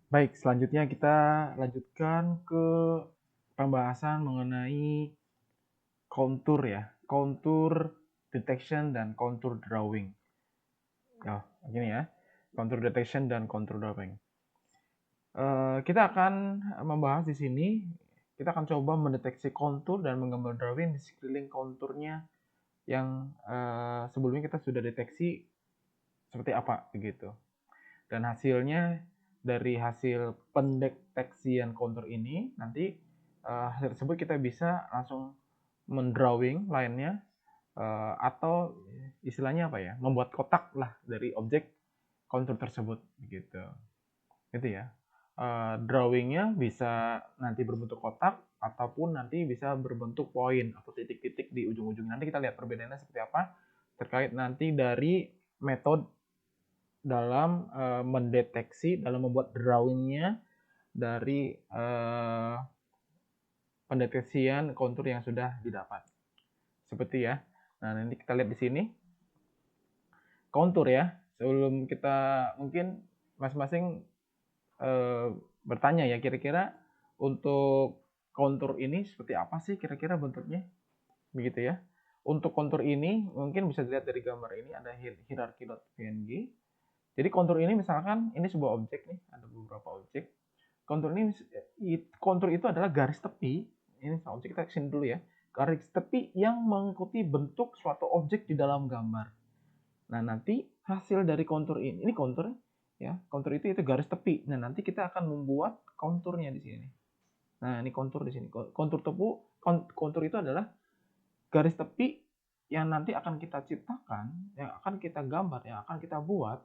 Baik, selanjutnya kita lanjutkan ke pembahasan mengenai kontur ya, kontur detection dan kontur drawing. Oh, gini ya, kontur detection dan kontur drawing. Kita akan membahas di sini, kita akan coba mendeteksi kontur dan menggambar drawing di sekeliling konturnya yang sebelumnya kita sudah deteksi seperti apa begitu. Dan hasilnya dari hasil pendeteksian kontur ini nanti hasil tersebut kita bisa langsung mendrawing lainnya atau istilahnya apa ya, membuat kotak lah dari objek kontur tersebut gitu gitu ya. Drawingnya bisa nanti berbentuk kotak ataupun nanti bisa berbentuk poin atau titik-titik di ujung-ujung. Nanti kita lihat perbedaannya seperti apa terkait nanti dari metode dalam mendeteksi, dalam membuat drawingnya dari pendeteksian kontur yang sudah didapat. Seperti ya. Nah, nanti kita lihat di sini kontur ya. Sebelum kita mungkin masing-masing bertanya ya, kira-kira untuk kontur ini seperti apa sih kira-kira bentuknya? Begitu ya. Untuk kontur ini mungkin bisa dilihat dari gambar ini ada hierarchy.png. Jadi kontur ini misalkan ini sebuah objek nih, ada beberapa objek. Kontur itu adalah garis tepi. Ini objek kita kesini dulu ya. Garis tepi yang mengikuti bentuk suatu objek di dalam gambar. Nah, nanti hasil dari kontur ini kontur ya. Kontur itu garis tepi. Nah, nanti kita akan membuat konturnya di sini. Nah, ini kontur di sini. Kontur itu adalah garis tepi yang nanti akan kita ciptakan, yang akan kita gambar, yang akan kita buat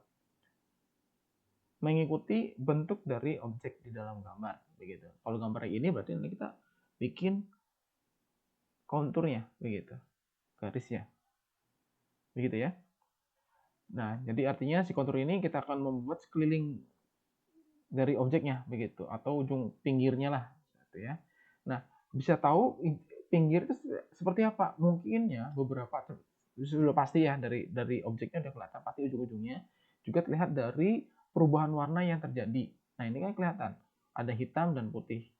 mengikuti bentuk dari objek di dalam gambar begitu. Kalau gambar ini berarti nanti kita bikin konturnya begitu, garisnya begitu ya. Nah, jadi artinya si kontur ini kita akan membuat sekeliling dari objeknya begitu atau ujung pinggirnya lah gitu ya. Nah, bisa tahu pinggir itu seperti apa? Mungkin ya beberapa sudah pasti ya dari objeknya udah kelihatan pasti ujung-ujungnya juga terlihat dari perubahan warna yang terjadi. Nah, ini kan kelihatan ada hitam dan putih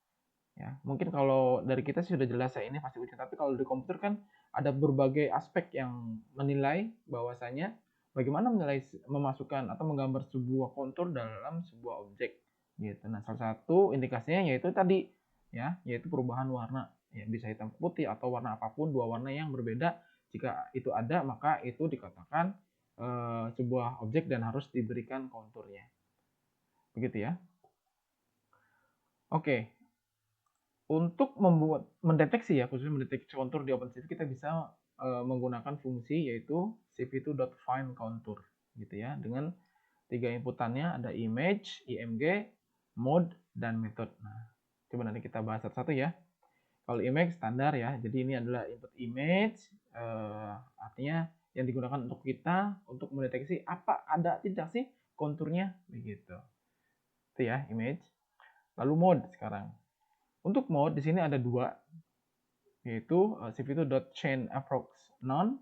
ya. Mungkin kalau dari kita sih sudah jelas ya ini pasti ujung, tapi kalau di komputer kan ada berbagai aspek yang menilai bahwasanya bagaimana menilai memasukkan atau menggambar sebuah kontur dalam sebuah objek gitu. Nah, salah satu indikasinya yaitu tadi ya, yaitu perubahan warna. Ya, bisa hitam putih atau warna apapun, dua warna yang berbeda. Jika itu ada, maka itu dikatakan sebuah objek dan harus diberikan konturnya. Begitu ya. Oke, untuk mendeteksi ya, khususnya mendeteksi kontur di OpenCV kita bisa menggunakan fungsi yaitu cv2.findContour gitu ya, dengan 3 inputannya ada image, img, mode, dan method. Nah, coba nanti kita bahas satu-satu ya. Kalau image standar ya, jadi ini adalah input image, artinya yang digunakan untuk kita untuk mendeteksi apa ada tidak sih konturnya begitu. Itu ya image. Lalu mode sekarang. Untuk mode di sini ada dua, yaitu cv2.chainApproxNone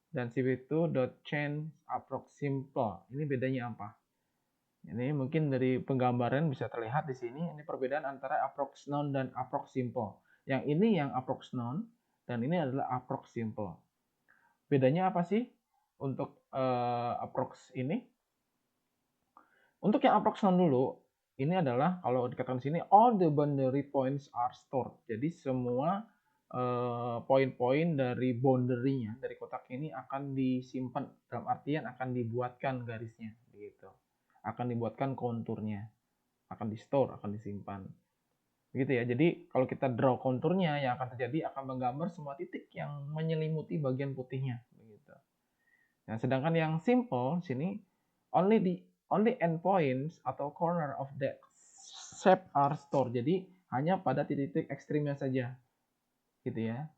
dan cv2.chainApproxSimple. Ini bedanya apa? Ini mungkin dari penggambaran bisa terlihat di sini, ini perbedaan antara ApproxNone dan ApproxSimple. Yang ini yang ApproxNone dan ini adalah ApproxSimple. Bedanya apa sih untuk Approx ini? Untuk yang ApproxNone dulu, ini adalah kalau dikatakan di sini all the boundary points are stored. Jadi semua poin-poin dari boundary-nya dari kotak ini akan disimpan, dalam artian akan dibuatkan garisnya begitu. Akan dibuatkan konturnya, akan di-store, akan disimpan. Begitu ya. Jadi kalau kita draw konturnya yang akan terjadi akan menggambar semua titik yang menyelimuti bagian putihnya begitu. Nah, sedangkan yang simple sini only endpoints atau corner of that shape are stored. Jadi hanya pada titik-titik ekstrimnya saja. Gitu ya.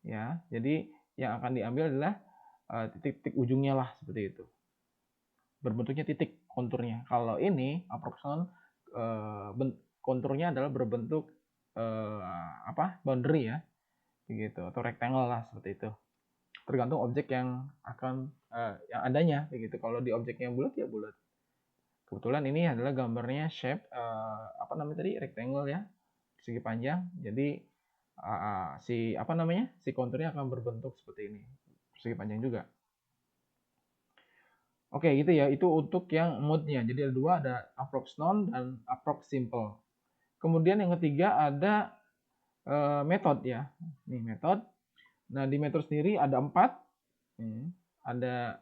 Ya, jadi yang akan diambil adalah titik-titik ujungnya lah seperti itu. Berbentuknya titik konturnya. Kalau ini approximation konturnya adalah berbentuk boundary ya, begitu atau rectangle lah seperti itu. Tergantung objek yang akan yang adanya begitu. Kalau di objeknya bulat ya bulat. kebetulan ini adalah gambarnya shape apa namanya tadi, rectangle ya, segi panjang. Jadi si konturnya akan berbentuk seperti ini, segi panjang juga. Oke, gitu ya. Itu untuk yang mode-nya. Jadi ada dua, ada approx known dan approx simple. Kemudian yang ketiga ada method ya. Nih method. Nah di method sendiri ada 4. Ada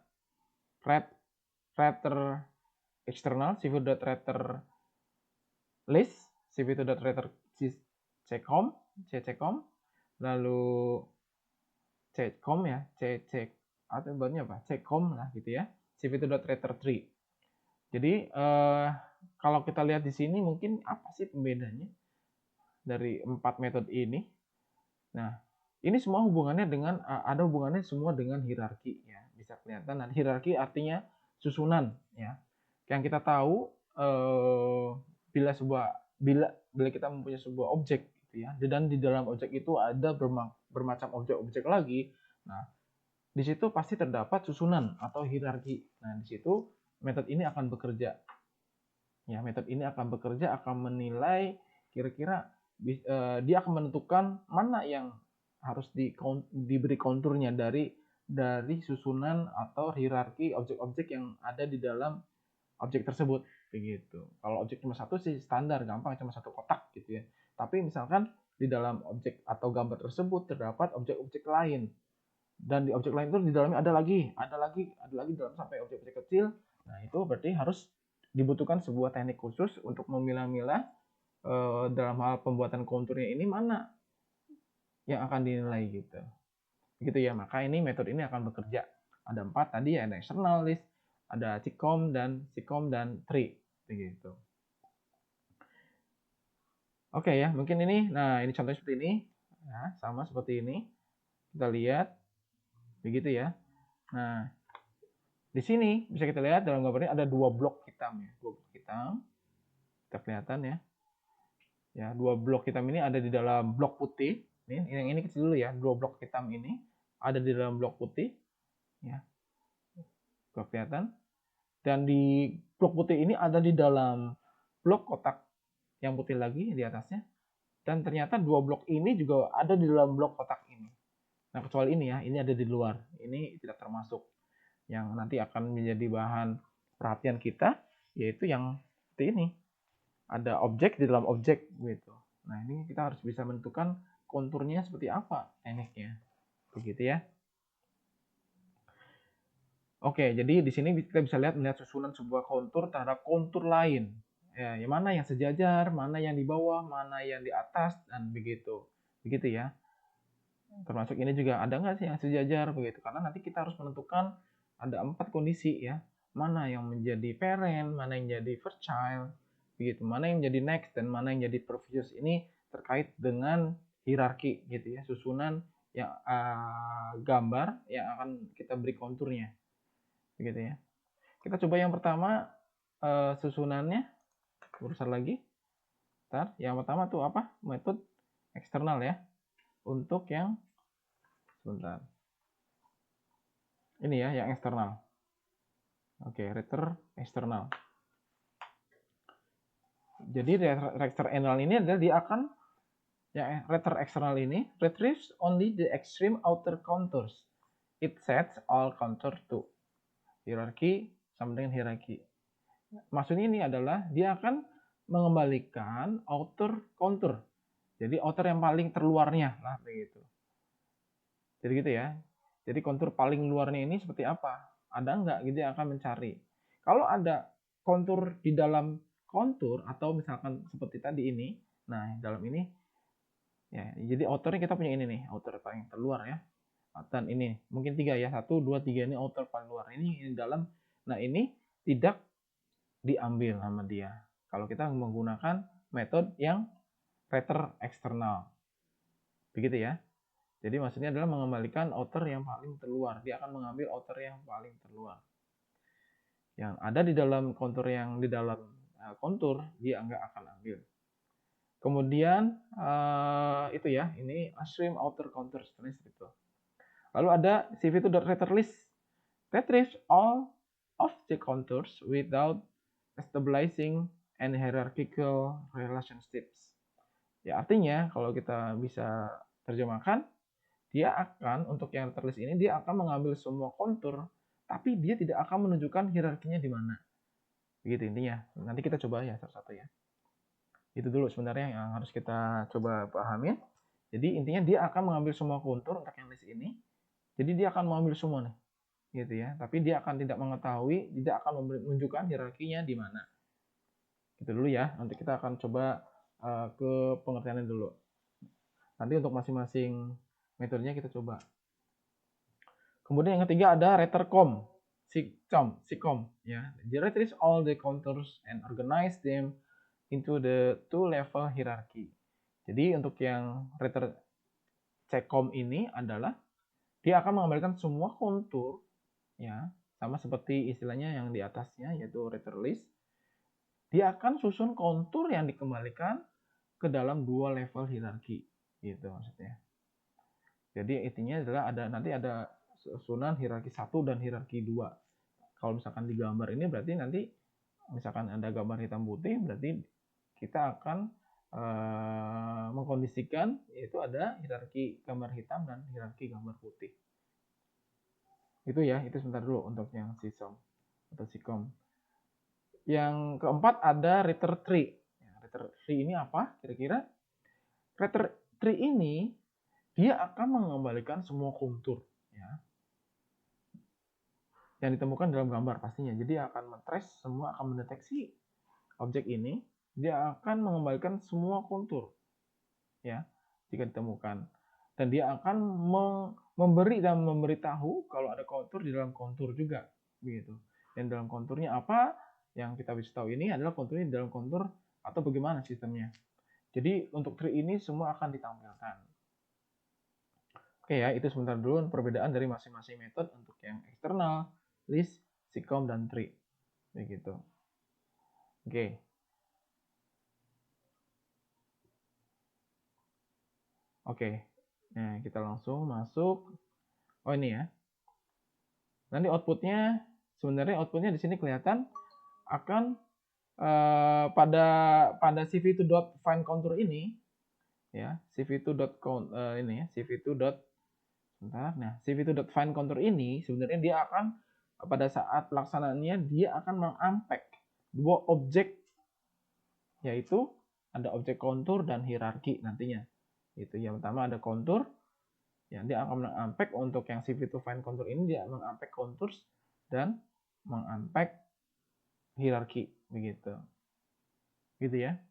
writer external, cv.writer list, cv2.writer ccom, lalu ccom ya, atau buatnya apa? Ccom lah gitu ya. cv2.writer tree. Jadi kalau kita lihat di sini mungkin apa sih pembedanya dari 4 metode ini? Nah, ini semua hubungannya dengan ada hubungannya semua dengan hierarki ya. Bisa kelihatan. Nah, hierarki artinya susunan ya. Yang kita tahu bila kita mempunyai sebuah objek gitu ya, dan di dalam objek itu ada bermacam objek-objek lagi. Nah, di situ pasti terdapat susunan atau hierarki. Nah, di situ metode ini akan bekerja. Ya, metode ini akan bekerja, akan menilai kira-kira dia akan menentukan mana yang harus diberi konturnya dari susunan atau hierarki objek-objek yang ada di dalam objek tersebut, begitu. Kalau objek cuma satu sih standar, gampang, cuma satu kotak gitu ya. Tapi misalkan di dalam objek atau gambar tersebut terdapat objek-objek lain, dan di objek lain itu di dalamnya ada lagi dalam sampai objek-objek kecil. Nah itu berarti harus dibutuhkan sebuah teknik khusus untuk memilah-milah dalam hal pembuatan konturnya ini mana yang akan dinilai gitu ya. Maka ini metode ini akan bekerja. Ada 4 tadi ya, ada external list, ada ccom dan tree begitu. Oke ya, mungkin ini, nah ini contohnya seperti ini ya, sama seperti ini kita lihat begitu ya. Nah di sini bisa kita lihat dalam gambar ini ada 2 blok hitam ya, 2 blok hitam kita kelihatan ya. Ya, 2 blok hitam ini ada di dalam blok putih. Yang ini kecil dulu ya, 2 blok hitam ini ada di dalam blok putih ya. Kelihatan. Dan di blok putih ini ada di dalam blok kotak yang putih lagi di atasnya. Dan ternyata 2 blok ini juga ada di dalam blok kotak ini. Nah, kecuali ini ya, ini ada di luar. Ini tidak termasuk. Yang nanti akan menjadi bahan perhatian kita, yaitu yang seperti ini. Ada objek di dalam objek gitu. Nah, ini kita harus bisa menentukan konturnya seperti apa tekniknya. Begitu ya. Oke, jadi di sini kita bisa melihat susunan sebuah kontur terhadap kontur lain. Ya, yang mana yang sejajar, mana yang di bawah, mana yang di atas, dan begitu. Begitu ya. Termasuk ini juga ada nggak sih yang sejajar begitu. Karena nanti kita harus menentukan ada 4 kondisi ya. Mana yang menjadi parent, mana yang jadi first child, begitu. Mana yang jadi next dan mana yang jadi previous. Ini terkait dengan hierarki gitu ya, susunan yang gambar yang akan kita beri konturnya. Begitu ya. Kita coba yang pertama susunannya besar lagi. Bentar, yang pertama tuh apa? Metode eksternal ya. Untuk yang sebentar. Ini ya yang eksternal. Oke, writer eksternal. Jadi writer internal ini adalah dia akan yang writer eksternal ini retrieves only the extreme outer contours. It sets all contour to hierarchy sama dengan hierarchy. Maksudnya ini adalah dia akan mengembalikan outer contour. Jadi outer yang paling terluarnya lah begitu. Jadi gitu ya. Jadi kontur paling luarnya ini seperti apa? Ada nggak gitu yang akan mencari. Kalau ada kontur di dalam kontur atau misalkan seperti tadi ini, nah dalam ini ya, jadi outernya kita punya ini nih, outer paling terluar ya. Dan ini mungkin 3 ya, 1, 2, 3 ini outer paling luar. Ini dalam. Nah ini tidak diambil sama dia. Kalau kita menggunakan metode yang writer eksternal. Begitu ya. Jadi maksudnya adalah mengembalikan outer yang paling terluar. Dia akan mengambil outer yang paling terluar. Yang ada di dalam kontur yang di dalam kontur, dia nggak akan ambil. Kemudian itu ya, ini assume outer contours itu. Lalu ada cv2.writer list. Retrieve all of the contours without stabilizing and hierarchical relationships. Ya, artinya kalau kita bisa terjemahkan, dia akan untuk yang terlist ini dia akan mengambil semua kontur, tapi dia tidak akan menunjukkan hierarkinya di mana. Begitu intinya. Nanti kita coba ya satu-satu ya. Itu dulu sebenarnya yang harus kita coba pahamin. Jadi intinya dia akan mengambil semua kontur untuk yang list ini. Jadi dia akan mengambil semua nih. Gitu ya. Tapi dia akan tidak mengetahui, tidak akan menunjukkan hierarkinya di mana. Itu dulu ya. Nanti kita akan coba ke pengertiannya dulu. Nanti untuk masing-masing metodenya kita coba. Kemudian yang ketiga ada Rettercom, SICOM ya. They retrieve all the contours and organize them into the two-level hierarchy. Jadi untuk yang Rettercom ini adalah dia akan mengambilkan semua kontur ya, sama seperti istilahnya yang di atasnya yaitu Retterlist. Dia akan susun kontur yang dikembalikan ke dalam dua level hierarki gitu maksudnya. Jadi intinya adalah nanti ada susunan hierarki 1 dan hierarki 2. Kalau misalkan di gambar ini berarti nanti misalkan ada gambar hitam putih berarti kita akan mengkondisikan yaitu ada hierarki gambar hitam dan hierarki gambar putih. Itu ya, itu sebentar dulu untuk yang SICOM atau SICOM. Yang keempat ada Ritter Tree. Ya, Ritter Tree ini apa kira-kira? Ritter Tree ini dia akan mengembalikan semua kontur ya, yang ditemukan dalam gambar pastinya. Jadi akan men-trace semua, akan mendeteksi objek ini, dia akan mengembalikan semua kontur ya jika ditemukan. Dan dia akan memberi dan memberitahu kalau ada kontur di dalam kontur juga begitu. Dan dalam konturnya apa yang kita bisa tahu ini adalah konturnya di dalam kontur atau bagaimana sistemnya. Jadi untuk tree ini semua akan ditampilkan. Oke ya, itu sebentar dulu perbedaan dari masing-masing metode untuk yang eksternal, list, SICOM, dan tree. Begitu. Oke. Oke. Nah, kita langsung masuk. Oh ini ya. Nanti outputnya, sebenarnya outputnya di sini kelihatan akan pada cv2.findContour ini, ya, cv2.count ini ya, cv2. Sebentar. Nah, cv2.findContour ini sebenarnya dia akan pada saat pelaksanaannya dia akan mengunpack dua objek, yaitu ada objek kontur dan hierarki nantinya. Itu yang pertama ada kontur, ya dia akan mengunpack untuk yang cv2findContour ini dia mengunpack contours dan mengunpack hierarki begitu. Gitu ya.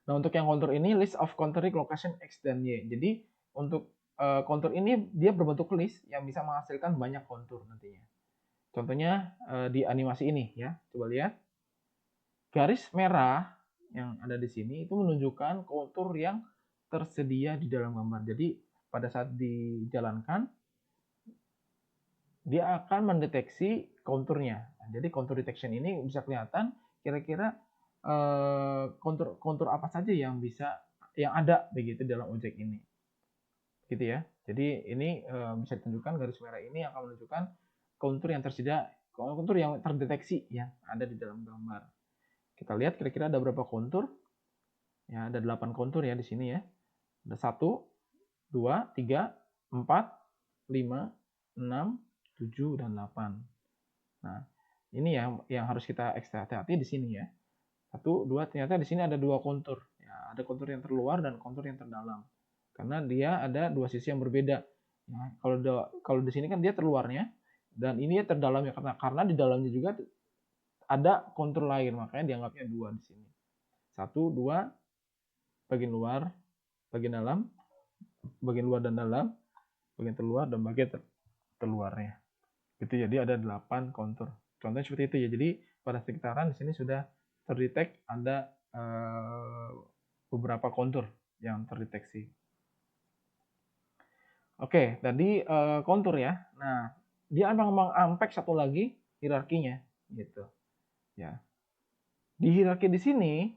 Nah, untuk yang kontur ini list of contouring location X dan Y. Jadi untuk kontur ini dia berbentuk list yang bisa menghasilkan banyak kontur nantinya. Contohnya di animasi ini ya. Coba lihat. Garis merah yang ada di sini itu menunjukkan kontur yang tersedia di dalam gambar. Jadi pada saat dijalankan dia akan mendeteksi konturnya. Nah, jadi kontur detection ini bisa kelihatan kira-kira kontur apa saja yang ada begitu dalam objek ini. Gitu ya. Jadi ini bisa ditunjukkan garis merah ini akan menunjukkan kontur yang tersedia, kontur yang terdeteksi yang ada di dalam gambar. Kita lihat kira-kira ada berapa kontur. Ya, ada 8 kontur ya di sini ya. Ada 1, 2, 3, 4, 5, 6, 7 dan 8. Nah, ini yang harus kita ekstra hati-hati di sini ya. 1, 2, ternyata di sini ada 2 kontur. Ya, ada kontur yang terluar dan kontur yang terdalam. Karena dia ada dua sisi yang berbeda. Nah, kalau di sini kan dia terluarnya dan ini ya terdalamnya karena di dalamnya juga ada kontur lain, makanya dianggapnya 2 di sini. 1, 2 bagian luar, bagian dalam, bagian luar dan dalam, bagian terluar dan bagian terluarnya. Gitu, jadi ada 8 kontur. Contohnya seperti itu ya. Jadi pada sekitaran di sini sudah terdetek ada beberapa kontur yang terdeteksi. Oke, tadi kontur ya. Nah, dia akan mengunpack satu lagi hierarkinya gitu. Ya. Di hierarki di sini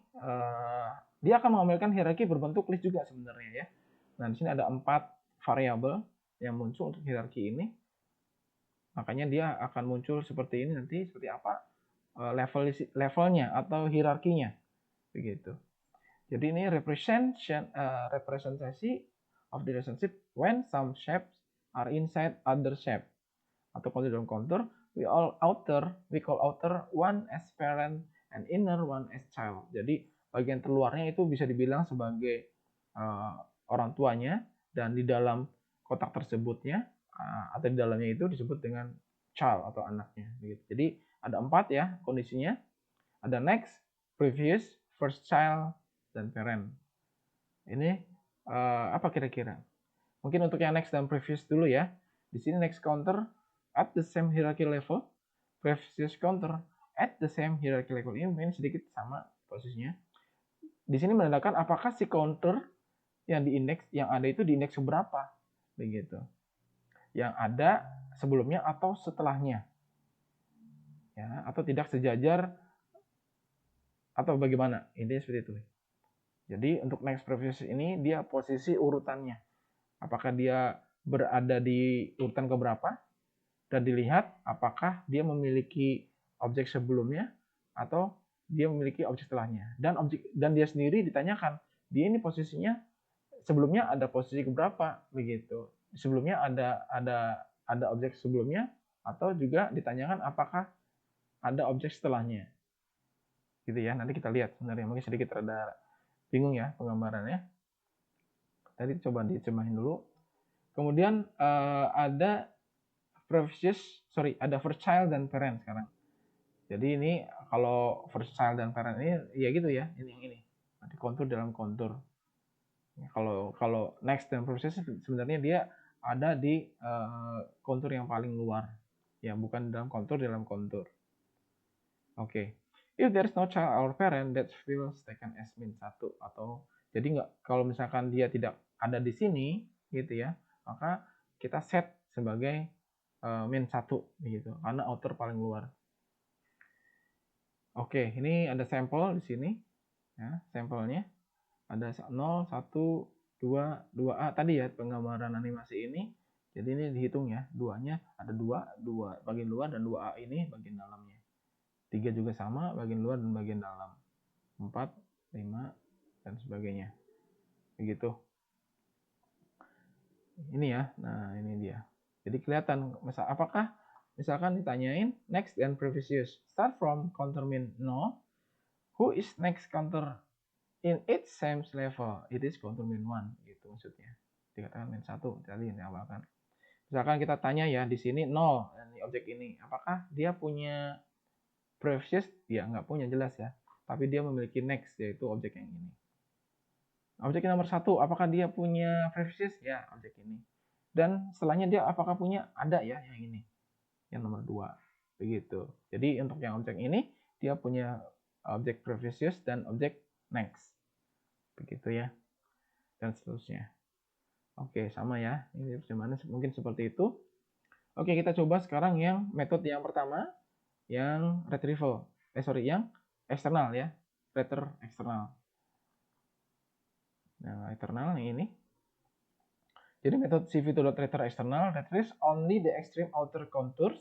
dia akan mengambilkan hierarki berbentuk list juga sebenarnya ya. Nah, di sini ada 4 variabel yang muncul untuk hierarki ini. Makanya dia akan muncul seperti ini nanti, seperti apa levelnya atau hierarkinya begitu. Jadi ini representasi of the relationship when some shapes are inside other shape, atau kalau dalam kontur we call outer one as parent and inner one as child. Jadi bagian terluarnya itu bisa dibilang sebagai orang tuanya, dan di dalam kotak tersebutnya atau di dalamnya itu disebut dengan child atau anaknya. Jadi ada 4 ya kondisinya. Ada next, previous, first child, dan parent. Ini apa kira-kira? Mungkin untuk yang next dan previous dulu ya. Di sini next counter at the same hierarchy level, previous counter at the same hierarchy level. Ini mungkin sedikit sama posisinya. Di sini menandakan apakah si counter yang di indeks yang ada itu di indeks berapa, begitu. Yang ada sebelumnya atau setelahnya, ya, atau tidak sejajar atau bagaimana, intinya seperti itu. Jadi untuk next previous ini dia posisi urutannya, apakah dia berada di urutan keberapa, dan dilihat apakah dia memiliki objek sebelumnya atau dia memiliki objek setelahnya, dan dia sendiri ditanyakan dia ini posisinya sebelumnya ada posisi keberapa, begitu. Sebelumnya ada objek sebelumnya, atau juga ditanyakan apakah ada objek setelahnya, gitu ya. Nanti kita lihat sebenarnya, mungkin sedikit rada bingung ya penggambarannya. Tadi coba dicemahin dulu. Kemudian ada first child dan parent sekarang. Jadi ini kalau first child dan parent ini ya gitu ya, ini yang ini. Nanti kontur dalam kontur. Kalau next dan previous sebenarnya dia ada di kontur yang paling luar, ya, bukan dalam kontur Oke. If there is no child or parent, that field is taken as min 1, atau jadi kalau misalkan dia tidak ada di sini gitu ya, maka kita set sebagai min 1 gitu, karena outer paling luar. Oke, ini ada sampel di sini ya, sampelnya ada 0, 1, 2, 2A tadi ya penggambaran animasi ini. Jadi ini dihitung ya, 2-nya ada 2 bagian luar, dan 2A ini bagian dalamnya. 3 juga sama, bagian luar dan bagian dalam. 4, 5, dan sebagainya. Begitu. Ini ya, nah ini dia. Jadi kelihatan, apakah misalkan ditanyain next and previous. Start from counter min 0. Who is next counter in its same level? It is counter min 1, gitu maksudnya. Dikatakan min 1 tadi yang diawalkan. Misalkan kita tanya ya, di sini 0, ini objek ini. Apakah dia punya previous? Ya, nggak punya, jelas ya. Tapi dia memiliki next, yaitu objek yang ini. Objek nomor 1, apakah dia punya previous? Ya, objek ini. Dan setelahnya dia apakah punya? Ada ya, yang ini. Yang nomor 2. Begitu. Jadi untuk yang objek ini, dia punya objek previous dan objek next. Begitu ya. Dan seterusnya. Oke, sama ya. Ini bagaimana mungkin seperti itu. Oke, kita coba sekarang yang metode yang pertama, yang retrieval. Yang eksternal ya. Retriever eksternal. Nah, eksternal yang ini. Jadi metode cv2.retriever eksternal retrieves only the extreme outer contours.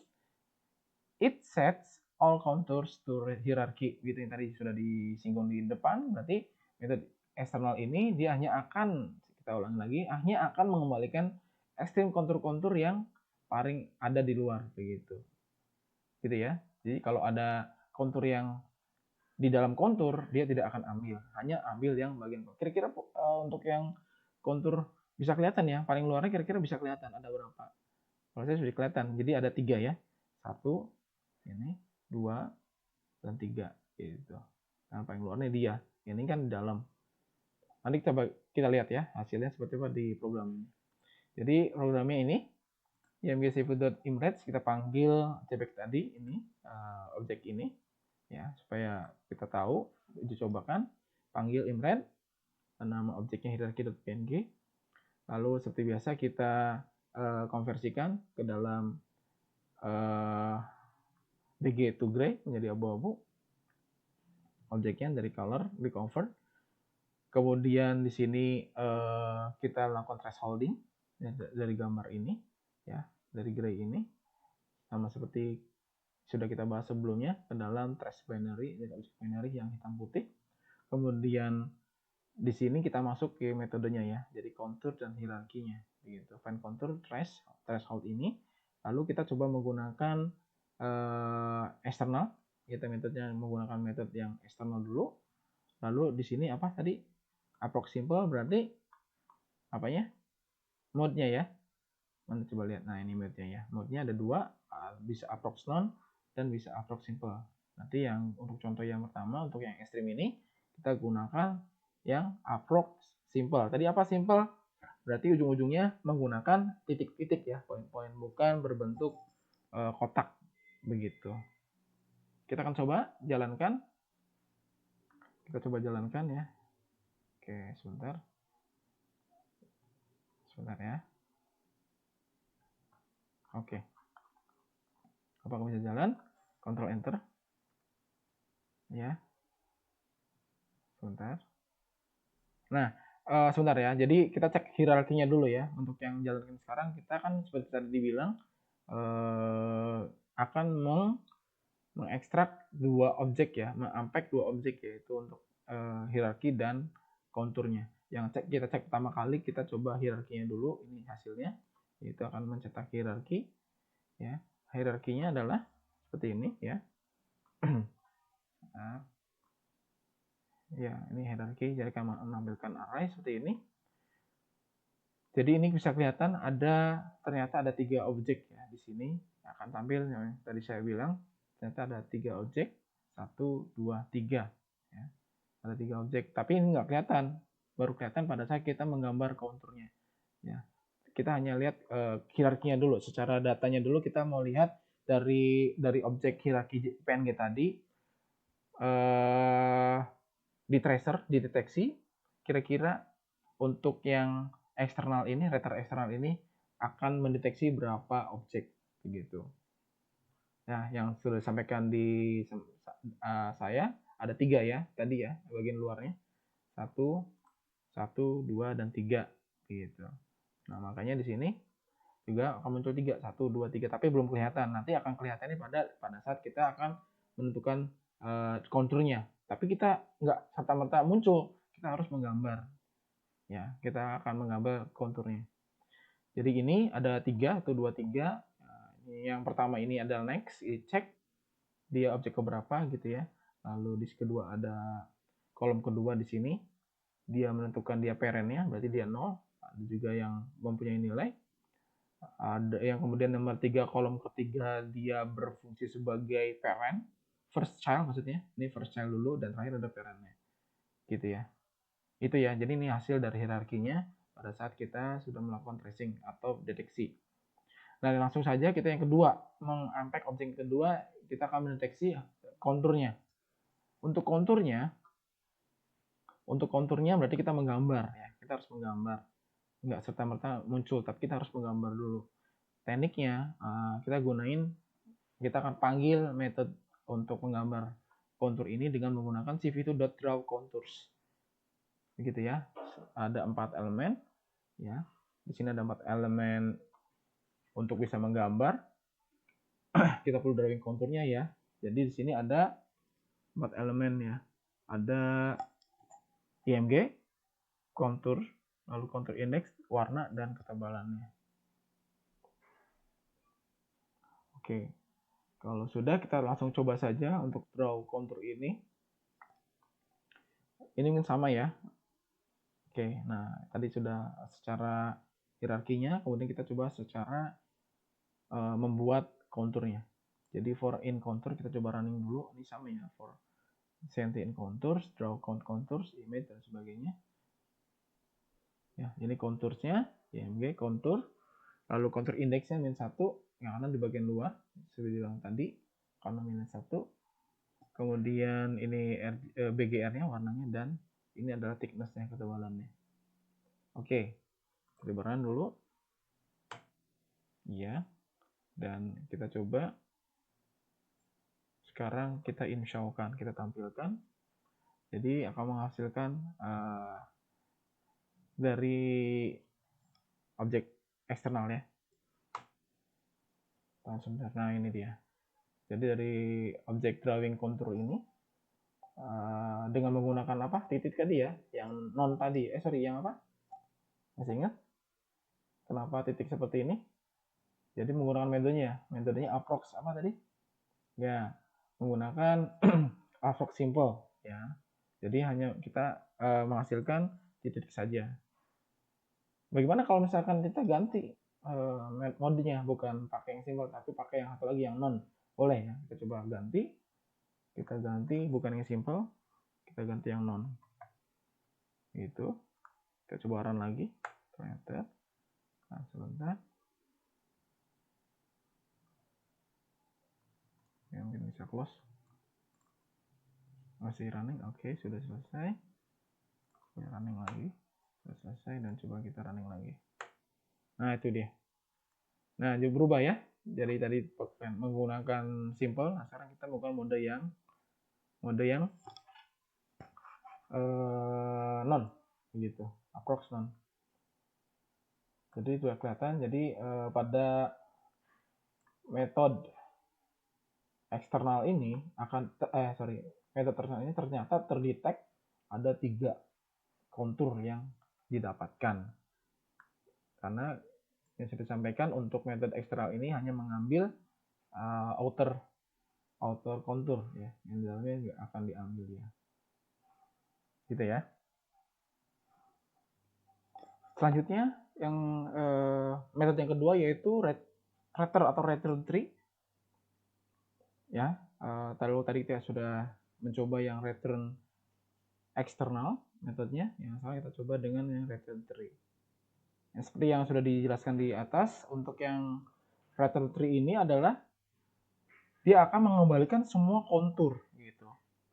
It sets all contours to hierarchy. Gitu yang tadi sudah disinggung di depan. Berarti metode eksternal ini dia hanya akan, kita ulangi lagi, hanya akan mengembalikan ekstrim kontur-kontur yang paling ada di luar, begitu. Gitu ya. Jadi kalau ada kontur yang di dalam kontur, dia tidak akan ambil, hanya ambil yang bagian. Kira-kira untuk yang kontur bisa kelihatan ya, paling luarnya kira-kira bisa kelihatan ada berapa. Kalau saya sudah kelihatan, jadi ada 3 ya. 1, ini, 2, dan 3 gitu. Nah, paling luarnya dia. Ini kan di dalam. Nanti kita lihat ya hasilnya seperti apa di program ini. Jadi programnya ini imgcv.imrage, kita panggil cbek tadi ini, objek ini ya, supaya kita tahu, uji cobakan, panggil imrage, nama objeknya hierarchy.png. Lalu seperti biasa kita konversikan ke dalam bg to gray menjadi abu-abu. Objeknya dari color di convert. Kemudian di sini kita lakukan thresholding dari gambar ini ya, dari gray ini sama seperti sudah kita bahas sebelumnya ke dalam trace binary, objek binary yang hitam putih. Kemudian di sini kita masuk ke metodenya ya, jadi contour dan hierarkinya gitu. Find contour threshold ini, lalu kita coba menggunakan eksternal, kita metodenya menggunakan metode yang eksternal dulu. Lalu di sini apa tadi, approx simple berarti apanya, mode-nya ya. Mana coba lihat, nah ini mode-nya ya, mode-nya ada dua, bisa approx non dan bisa approx simple. Nanti yang untuk contoh yang pertama, untuk yang ekstrim ini kita gunakan yang approx simple. Tadi apa simple? Berarti ujung-ujungnya menggunakan titik-titik ya, poin-poin, bukan berbentuk kotak begitu. Kita akan coba jalankan. Kita coba jalankan ya. Oke, sebentar. Sebentar ya. Oke. Apakah bisa jalan? Ctrl Enter. Ya. Sebentar. Nah, sebentar ya. Jadi kita cek hierarkinya dulu ya. Untuk yang jalankan sekarang, kita kan seperti tadi dibilang akan mengekstrak dua objek ya, mengunpack dua objek, yaitu untuk hierarki dan konturnya. Yang kita cek pertama kali, kita coba hierarkinya dulu. Ini hasilnya. Itu akan mencetak hierarki. Ya, hierarkinya adalah seperti ini ya. Nah, ya, ini hierarki. Jadi kami menampilkan array seperti ini. Jadi ini bisa kelihatan ternyata ada 3 objek ya di sini akan tampil yang tadi saya bilang, ternyata ada 3 objek, 1, 2, 3 ya. Ada 3 objek, tapi ini nggak kelihatan, baru kelihatan pada saat kita menggambar konturnya ya. Kita hanya lihat hierarkinya dulu, secara datanya dulu kita mau lihat dari objek hierarki PNG tadi di tracer, dideteksi kira-kira untuk yang eksternal ini, writer eksternal ini akan mendeteksi berapa objek begitu. Nah, yang sudah disampaikan di saya ada 3 ya tadi ya, bagian luarnya 1, 1, 2 dan 3 gitu. Nah, makanya di sini juga akan muncul 3, 1, 2, 3, tapi belum kelihatan. Nanti akan kelihatannya pada saat kita akan menentukan konturnya. Tapi kita nggak serta-merta muncul, kita harus menggambar. Ya, kita akan menggambar konturnya. Jadi ini ada 3, 1, 2, 3. Yang pertama ini adalah next, cek dia objek keberapa gitu ya. Lalu di kedua ada kolom kedua di sini, dia menentukan dia parentnya, berarti dia 0. Ada juga yang mempunyai nilai. Ada yang kemudian nomor 3, kolom ketiga dia berfungsi sebagai parent, first child maksudnya. Ini first child dulu dan terakhir ada parentnya. Gitu ya. Itu ya, jadi ini hasil dari hierarkinya pada saat kita sudah melakukan tracing atau deteksi. Nah, langsung saja kita yang kedua, mengunpack objek kedua, kita akan mendeteksi konturnya. Untuk konturnya berarti kita menggambar ya. Kita harus menggambar. Enggak serta-merta muncul, tapi kita harus menggambar dulu. Tekniknya kita akan panggil metode untuk menggambar kontur ini dengan menggunakan cv2.drawContours. Begitu ya. Ada 4 elemen ya. Di sini ada 4 elemen untuk bisa menggambar. Kita perlu drawing konturnya ya. Jadi di sini ada 4 elemen ya. Ada IMG, kontur, lalu kontur indeks, warna dan ketebalannya. Oke. Kalau sudah, kita langsung coba saja untuk draw kontur ini. Ini sama ya. Oke, nah tadi sudah secara hierarkinya, kemudian kita coba secara membuat konturnya. Jadi for in contour kita coba running dulu, ini sama ya, for send in contours, draw contours, image dan sebagainya. Ya, ini konturnya, IMG kontur, lalu kontur indeksnya -1, yang kanan di bagian luar, seperti bilang tadi, kanan -1. Kemudian ini BGR-nya warnanya dan ini adalah thickness-nya, ketebalannya. Oke, kita run dulu. Iya. Dan kita coba. Sekarang kita insya-kan, kita tampilkan. Jadi akan menghasilkan dari objek eksternal ya. Sebentar, nah ini dia. Jadi dari objek drawing contour ini dengan menggunakan apa? Titik tadi ya, yang non tadi. Yang apa? Masih ingat? Kenapa titik seperti ini? Jadi menggunakan metodenya approx apa tadi? Ya, menggunakan approx simple ya. Jadi hanya kita menghasilkan titik saja. Bagaimana kalau misalkan kita ganti modenya, bukan pakai yang simple tapi pakai yang satu lagi yang non? Boleh ya. Kita coba ganti. Kita ganti bukan yang simple, kita ganti yang non. Gitu. Kita coba run lagi. Ternyata. Nah, sebentar. Ya, mungkin bisa close. Masih running. Oke, sudah selesai. Ya, running lagi. Sudah selesai dan coba kita running lagi. Nah, itu dia. Nah, jadi berubah ya. Jadi tadi menggunakan simple, nah sekarang kita menggunakan mode yang non gitu, approx non. Jadi itu kelihatan. Jadi pada metode eksternal ini metode eksternal ini ternyata terdetek ada 3 kontur yang didapatkan. Karena yang saya sampaikan untuk metode eksternal ini hanya mengambil outer contour ya, yang dalamnya nggak akan diambil ya. Gitu ya. Selanjutnya yang metode yang kedua yaitu return atau return tree. Ya, tadi kita sudah mencoba yang return eksternal metodenya, yang sekarang kita coba dengan yang return tree. Seperti yang sudah dijelaskan di atas, untuk yang return tree ini adalah dia akan mengembalikan semua kontur gitu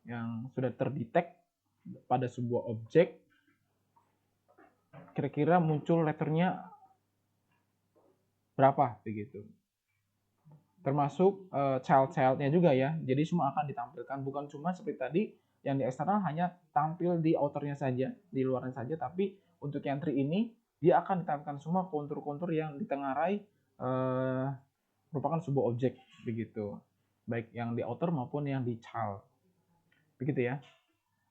yang sudah terdetek pada sebuah objek. Kira-kira muncul letternya berapa begitu. Termasuk child-childnya juga ya. Jadi semua akan ditampilkan, bukan cuma seperti tadi yang di eksternal hanya tampil di outernya saja, di luarnya saja, tapi untuk yang tree ini dia akan ditampilkan semua kontur-kontur yang ditengarai merupakan sebuah objek begitu. Baik yang di outer maupun yang di child. Begitu ya.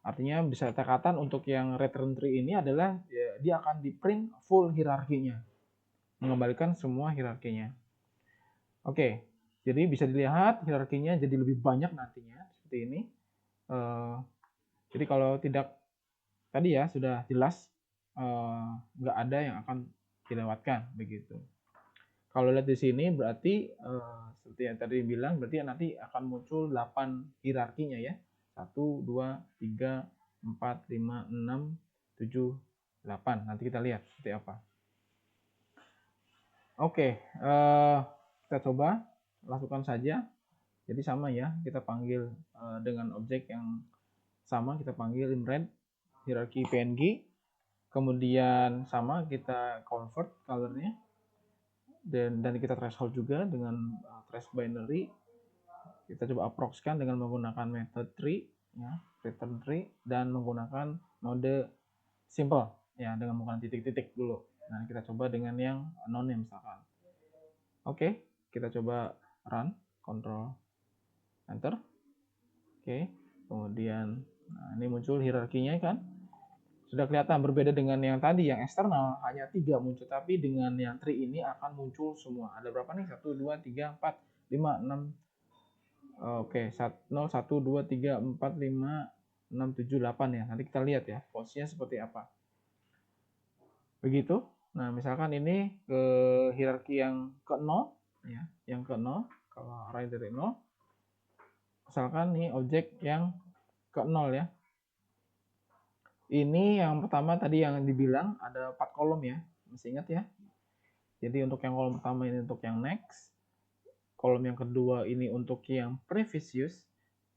Artinya bisa dikatakan untuk yang return tree ini adalah ya, dia akan di print full hierarkinya. Mengembalikan semua hierarkinya. Oke. Jadi bisa dilihat hierarkinya jadi lebih banyak nantinya seperti ini. Jadi kalau tidak tadi ya sudah jelas nggak ada yang akan dilewatkan begitu. Kalau lihat di sini berarti seperti yang tadi bilang berarti nanti akan muncul 8 hierarkinya ya. 1, 2, 3, 4, 5, 6, 7, 8. Nanti kita lihat seperti apa. Oke, kita coba lakukan saja. Jadi sama ya, kita panggil dengan objek yang sama, kita panggil imprint hierarchy PNG. Kemudian sama kita convert colornya dan kita threshold juga dengan trace binary. Kita coba approxkan dengan menggunakan method tree ya, return tree dan menggunakan mode simple ya dengan menggunakan titik-titik dulu. Nah, kita coba dengan yang non misalkan. Oke, kita coba run, control enter. Oke, kemudian nah ini muncul hierarkinya kan. Sudah kelihatan berbeda dengan yang tadi yang eksternal hanya 3 muncul, tapi dengan yang tree ini akan muncul semua. Ada berapa nih? 1 2 3 4 5 6. Oke, 0 1 2 3 4 5 6 7 8 ya. Nanti kita lihat ya posisinya seperti apa. Begitu. Nah, misalkan ini ke hierarki yang ke-0 ya, yang ke-0 kalau array dari 0. Misalkan nih objek yang ke-0 ya. Ini yang pertama tadi yang dibilang ada 4 kolom ya. Masih ingat ya? Jadi untuk yang kolom pertama ini untuk yang next. Kolom yang kedua ini untuk yang previous use.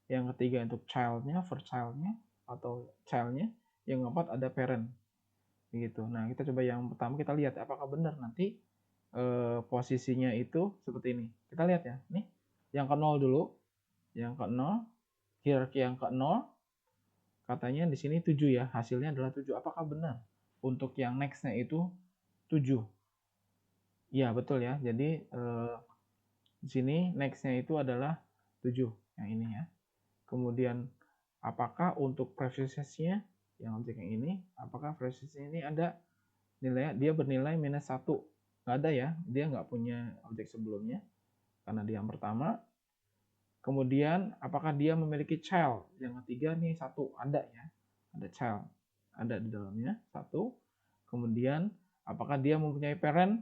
Yang ketiga untuk childnya, first childnya atau childnya. Yang keempat ada parent. Begitu. Nah, kita coba yang pertama kita lihat apakah benar nanti posisinya itu seperti ini. Kita lihat ya. Nih, yang ke-0 dulu. Yang ke-0, hierarki yang ke-0 katanya di sini 7 ya. Hasilnya adalah 7. Apakah benar? Untuk yang next-nya itu 7. Iya, betul ya. Jadi di sini next-nya itu adalah 7 7 yang ini ya. Kemudian apakah untuk prefixesnya yang objek yang ini, apakah prefixesnya ini ada nilai, dia bernilai minus 1? Nggak ada ya, dia nggak punya objek sebelumnya karena dia yang pertama. Kemudian apakah dia memiliki child? Yang ketiga nih 1, ada ya, ada child, ada di dalamnya 1. Kemudian apakah dia mempunyai parent?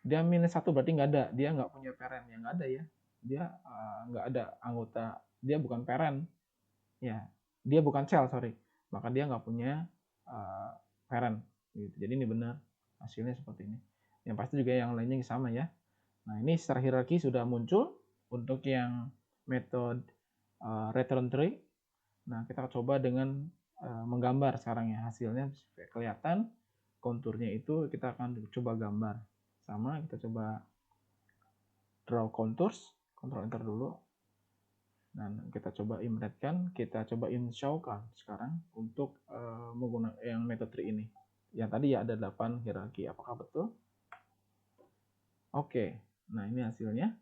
Dia minus 1 berarti nggak ada, dia nggak punya parent, yang nggak ada ya, dia nggak ada anggota, dia bukan parent ya, dia bukan child, sorry, maka dia nggak punya parent gitu. Jadi ini benar, hasilnya seperti ini. Yang pasti juga yang lainnya sama ya. Nah ini secara hierarki sudah muncul untuk yang metode return tree. Nah kita coba dengan menggambar sekarang ya, hasilnya supaya kelihatan konturnya itu kita akan coba gambar. Sama, kita coba draw contours, Ctrl Enter dulu. Dan kita coba imretkan, kita coba show-kan sekarang untuk menggunakan yang metode tree ini. Yang tadi ya ada 8 hierarki, apakah betul? Oke, nah ini hasilnya.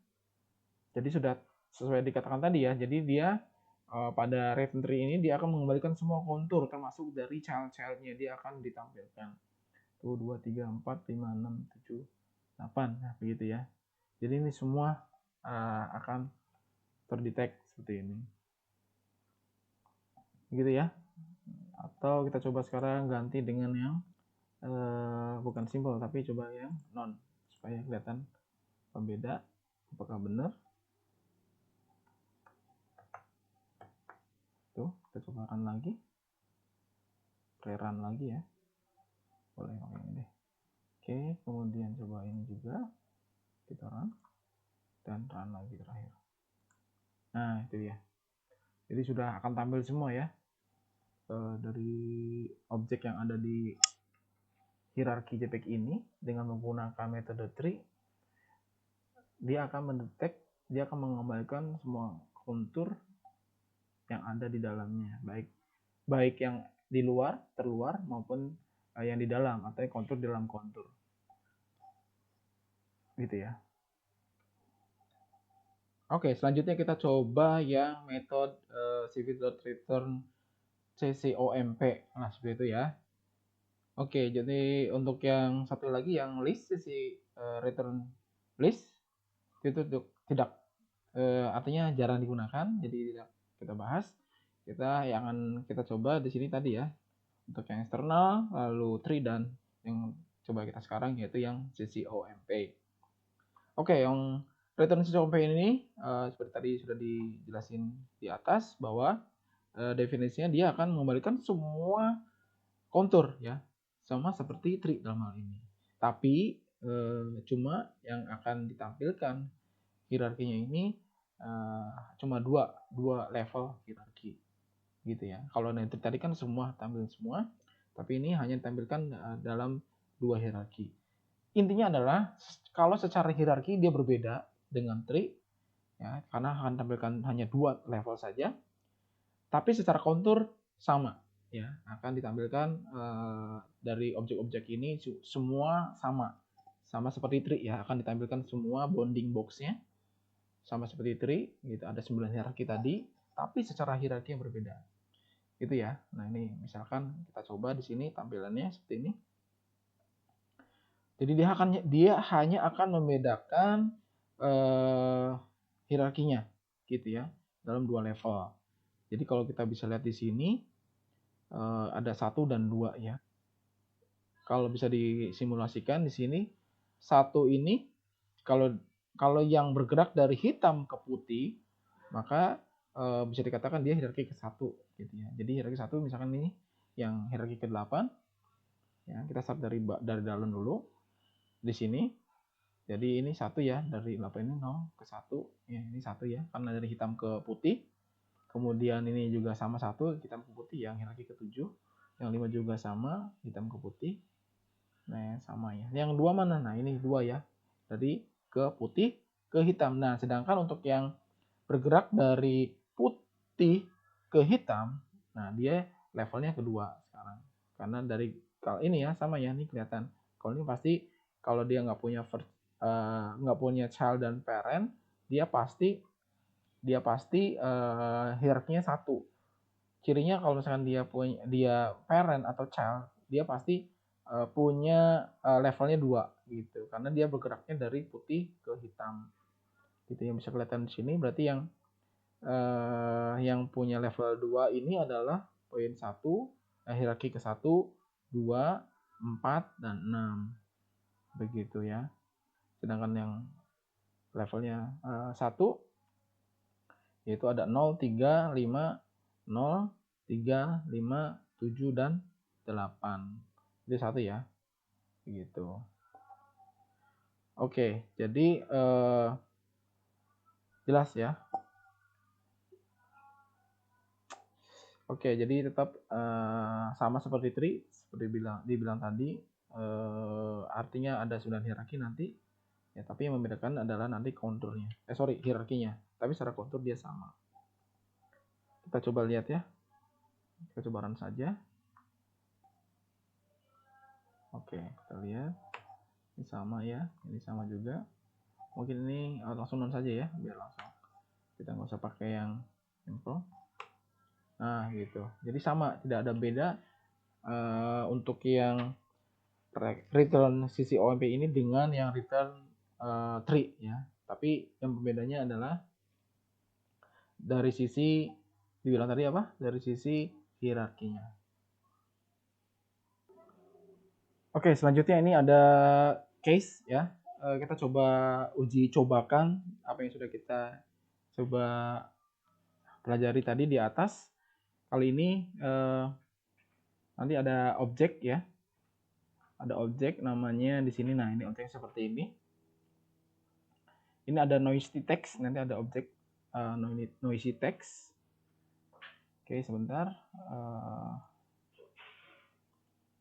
Jadi sudah sesuai dikatakan tadi ya, jadi dia pada return tree ini dia akan mengembalikan semua kontur termasuk dari child-childnya, dia akan ditampilkan. 1, 2, 3, 4, 5, 6, 7, 8, nah begitu ya. Jadi ini semua akan terdetek seperti ini. Begitu ya. Atau kita coba sekarang ganti dengan yang bukan simbol tapi coba yang non, supaya kelihatan pembeda apakah benar. Tuh, kita coba run lagi. Rerun lagi ya. Boleh ini deh. Oke, kemudian coba ini juga kita run dan run lagi terakhir. Nah, itu ya. Jadi sudah akan tampil semua ya. Dari objek yang ada di hierarki JPEG ini dengan menggunakan metode tree, dia akan mendetek, dia akan mengembalikan semua kontur yang ada di dalamnya, baik yang di luar, terluar maupun yang di dalam atau kontur di dalam kontur. Gitu ya. Oke, selanjutnya kita coba yang metode cv.return CCOMP. Nah, seperti itu ya. Oke, jadi untuk yang satu lagi yang list CC return list itu tidak artinya jarang digunakan, jadi tidak kita bahas. Yang akan kita coba di sini tadi ya, untuk yang eksternal, lalu tree, dan yang coba kita sekarang yaitu yang CCOMP. Oke, yang return CCOMP ini seperti tadi sudah dijelasin di atas bahwa definisinya dia akan mengembalikan semua kontur ya, sama seperti tree dalam hal ini. Tapi cuma yang akan ditampilkan hierarkinya ini cuma dua level hierarki gitu ya. Kalau nanti tadi kan semua tampil semua, tapi ini hanya ditampilkan dalam 2 hierarki. Intinya adalah kalau secara hierarki dia berbeda dengan tree ya, karena akan tampilkan hanya 2 level saja, tapi secara kontur sama ya, akan ditampilkan dari objek-objek ini semua sama seperti tree ya, akan ditampilkan semua bounding box-nya sama seperti tree gitu, ada 9 hierarki tadi, tapi secara hierarki yang berbeda. Gitu ya. Nah, ini misalkan kita coba di sini tampilannya seperti ini. Jadi dia hanya akan membedakan hierarkinya gitu ya, dalam 2 level. Jadi kalau kita bisa lihat di sini ada 1 dan 2 ya. Kalau bisa disimulasikan di sini 1 ini kalau yang bergerak dari hitam ke putih, maka bisa dikatakan dia hierarki ke-1 gitu ya. Jadi hierarki 1 misalkan ini yang hierarki ke-8 ya, kita start dari dalam dulu di sini. Jadi ini 1 ya, dari 8 ini 0 ke 1 ya, ini 1 ya, karena dari hitam ke putih. Kemudian ini juga sama 1 hitam ke putih yang hierarki ke-7. Yang 5 juga sama hitam ke putih. Nah, sama ya. Yang 2 mana? Nah, ini 2 ya. Dari ke putih ke hitam. Nah, sedangkan untuk yang bergerak dari putih ke hitam, nah dia levelnya kedua sekarang. Karena dari kalau ini ya sama ya, ini kelihatan. Kalau ini pasti kalau dia nggak punya child dan parent, dia pasti dia pasti hierarkinya 1. Cirinya kalau misalkan dia parent atau child, dia pasti punya levelnya 2 gitu. Karena dia bergeraknya dari putih ke hitam. Gitu yang bisa kelihatan di sini. Berarti yang punya level 2 ini adalah poin 1, hierarki ke 1, 2, 4, dan 6. Begitu ya. Sedangkan yang levelnya 1 yaitu ada 0, 3, 5, 0, 3, 5, 7, dan 8. Jadi 1 ya. Begitu. Oke, jadi jelas ya. Oke, jadi tetap sama seperti tree, seperti dibilang tadi, artinya ada 9 hierarki nanti, ya, tapi yang membedakan adalah nanti konturnya. Hierarkinya. Tapi secara kontur dia sama. Kita coba lihat ya. Kita coba run saja. Oke, kita lihat. Ini sama ya, ini sama juga. Mungkin ini langsung run saja ya, biar langsung. Kita nggak usah pakai yang simple. Nah, gitu. Jadi sama, tidak ada beda untuk yang return sisi OMP ini dengan yang return tree ya. Tapi yang pembedanya adalah dari sisi dibilang tadi apa? Dari sisi hierarkinya. Oke, selanjutnya ini ada case ya. Kita coba uji cobakan apa yang sudah kita coba pelajari tadi di atas. Kali ini nanti ada objek ya. Ada objek namanya di sini. Nah, ini objek seperti ini. Ini ada noisy text, nanti ada objek noisy text. Oke, sebentar.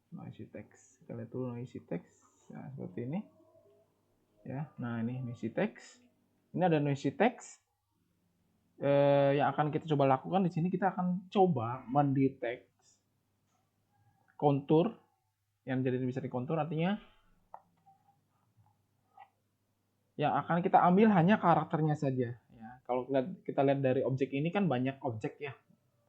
Noisy text. Kita lihat dulu noisy text. Nah, seperti ini. Ya, nah ini noisy text. Ini ada noisy text. Yang akan kita coba lakukan di sini, kita akan coba mendetek kontur yang jadi bisa dikontur, artinya yang akan kita ambil hanya karakternya saja. Ya, kalau kita lihat dari objek ini kan banyak objek ya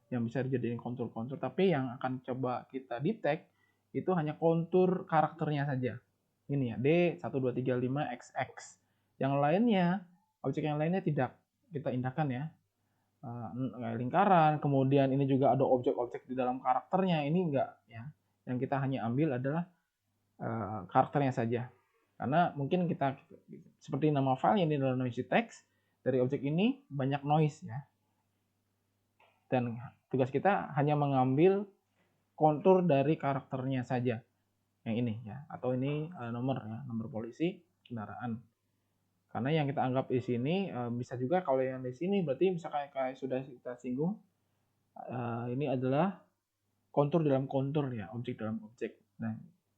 yang bisa dijadiin kontur-kontur, tapi yang akan coba kita detect itu hanya kontur karakternya saja. Ini ya, D1235XX. Yang lainnya, objek yang lainnya tidak kita indahkan ya. Lingkaran, kemudian ini juga ada objek-objek di dalam karakternya, ini enggak ya. Yang kita hanya ambil adalah karakternya saja. Karena mungkin kita seperti nama file ini adalah noisy text, dari objek ini banyak noise ya. Dan tugas kita hanya mengambil kontur dari karakternya saja. Yang ini ya, atau ini nomor ya, nomor polisi kendaraan. Karena yang kita anggap di sini bisa juga kalau yang di sini berarti bisa kayak sudah kita singgung, ini adalah kontur dalam kontur ya, objek dalam objek. Nah,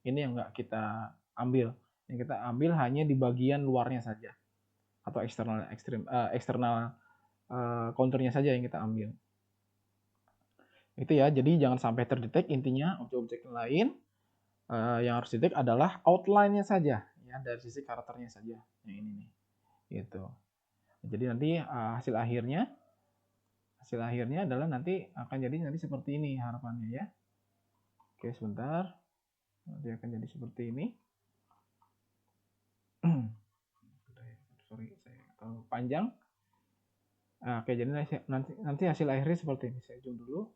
ini yang nggak kita ambil. Yang kita ambil hanya di bagian luarnya saja, atau eksternal konturnya saja yang kita ambil. Itu ya, jadi jangan sampai terdetek. Intinya objek-objek lain yang harus didetek adalah outline-nya saja ya, dari sisi karakternya saja. Yang ini nih. Gitu. Jadi nanti hasil akhirnya adalah nanti akan jadi nanti seperti ini harapannya ya. Oke, sebentar. Nanti akan jadi seperti ini. Sorry, saya terlalu panjang. Oke, jadi nanti hasil akhirnya seperti ini. Saya zoom dulu.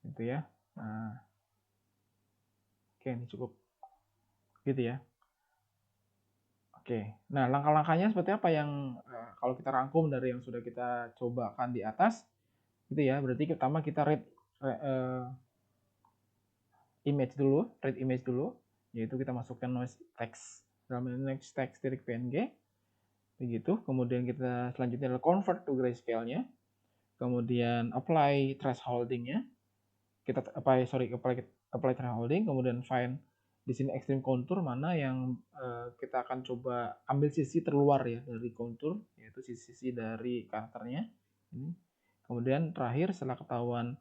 Gitu ya. Oke, ini cukup. Gitu ya. Oke, nah langkah-langkahnya seperti apa yang kalau kita rangkum dari yang sudah kita cobakan di atas, gitu ya. Berarti pertama kita read image dulu, yaitu kita masukkan noise text dalam noise text .png, begitu. Kemudian kita selanjutnya adalah convert to grayscale-nya, kemudian apply thresholding-nya, kita apply thresholding, kemudian find di sini extreme contour mana yang kita akan coba ambil sisi terluar ya dari kontur, yaitu sisi dari karakternya ini. Kemudian terakhir setelah ketahuan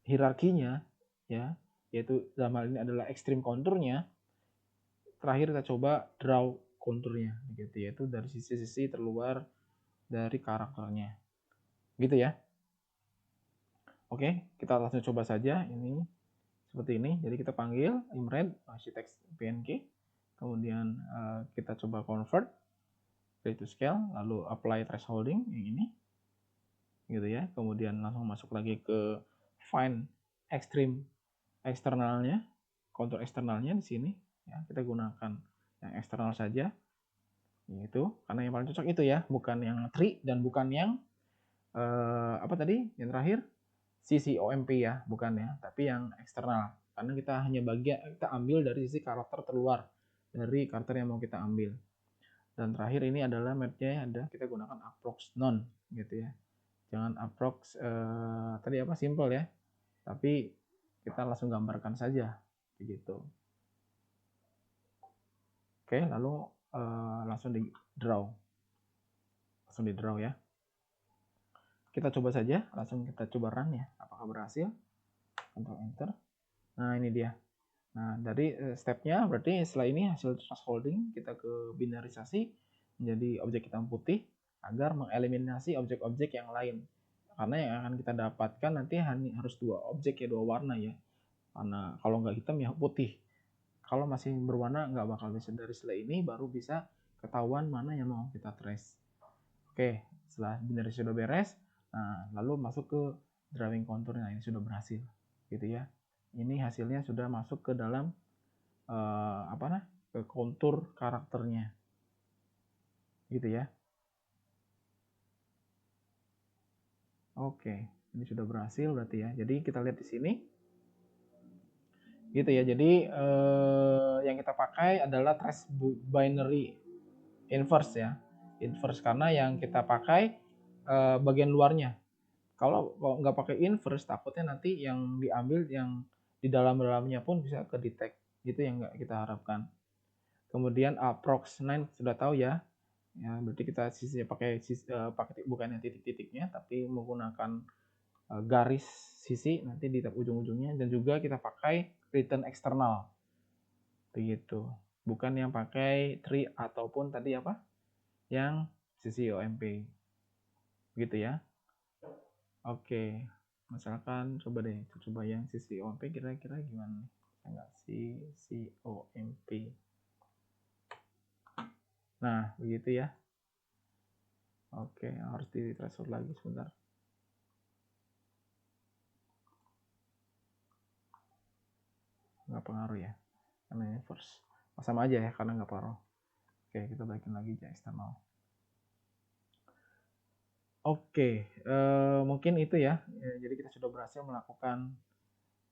hierarkinya ya, yaitu dalam hal ini adalah extreme konturnya, terakhir kita coba draw konturnya gitu, yaitu dari sisi-sisi terluar dari karakternya. Gitu ya. Oke, kita langsung coba saja ini seperti ini. Jadi kita panggil imread text png, kemudian kita coba convert to scale, lalu apply thresholding yang ini, gitu ya. Kemudian langsung masuk lagi ke find extreme eksternalnya, kontur eksternalnya di sini. Ya, kita gunakan yang eksternal saja, yaitu karena yang paling cocok itu ya, bukan yang tree dan bukan yang apa tadi yang terakhir CCOMP ya, bukan ya, tapi yang eksternal. Karena kita hanya kita ambil dari sisi karakter terluar dari karakter yang mau kita ambil. Dan terakhir ini adalah match-nya ada kita gunakan approx none gitu ya. Jangan approx tadi apa simple ya. Tapi kita langsung gambarkan saja begitu. Oke, lalu langsung di draw. Langsung di draw ya. Kita coba saja, langsung kita coba run ya, apakah berhasil. Ctrl enter. Nah, ini dia. Nah, dari stepnya berarti setelah ini hasil thresholding kita ke binarisasi menjadi objek hitam putih agar mengeliminasi objek-objek yang lain. Karena yang akan kita dapatkan nanti harus dua objek ya, dua warna ya. Karena kalau nggak hitam ya putih. Kalau masih berwarna nggak bakal bisa. Dari setelah ini baru bisa ketahuan mana yang mau kita trace. Oke, setelah binarisasi sudah beres, nah lalu masuk ke drawing contour. Nah, ini sudah berhasil gitu ya. Ini hasilnya sudah masuk ke dalam ke kontur karakternya gitu ya. Oke, ini sudah berhasil berarti ya. Jadi kita lihat di sini gitu ya. Jadi yang kita pakai adalah trace binary inverse ya, inverse karena yang kita pakai bagian luarnya. Kalau nggak pakai inverse, takutnya nanti yang diambil yang di dalamnya pun bisa ke detect, gitu yang nggak kita harapkan. Kemudian approx 9 sudah tahu ya, berarti kita sisinya pakai bukan yang titik-titiknya, tapi menggunakan garis sisi nanti di ujung-ujungnya, dan juga kita pakai return eksternal, begitu. Bukan yang pakai tree ataupun tadi apa, yang sisi OMP, gitu ya. Oke, misalkan coba deh, coba yang CCOMP kira-kira gimana nih? Enggak CCOMP. Nah, begitu ya. Oke, harus di threshold lagi sebentar. Nggak pengaruh ya, karena ini first. Sama aja ya, karena nggak pengaruh. Oke, kita balikin lagi aja eksternal. Oke, mungkin itu ya. Jadi kita sudah berhasil melakukan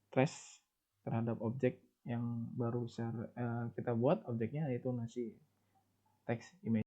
trace terhadap objek yang baru kita buat, objeknya yaitu nasi text image.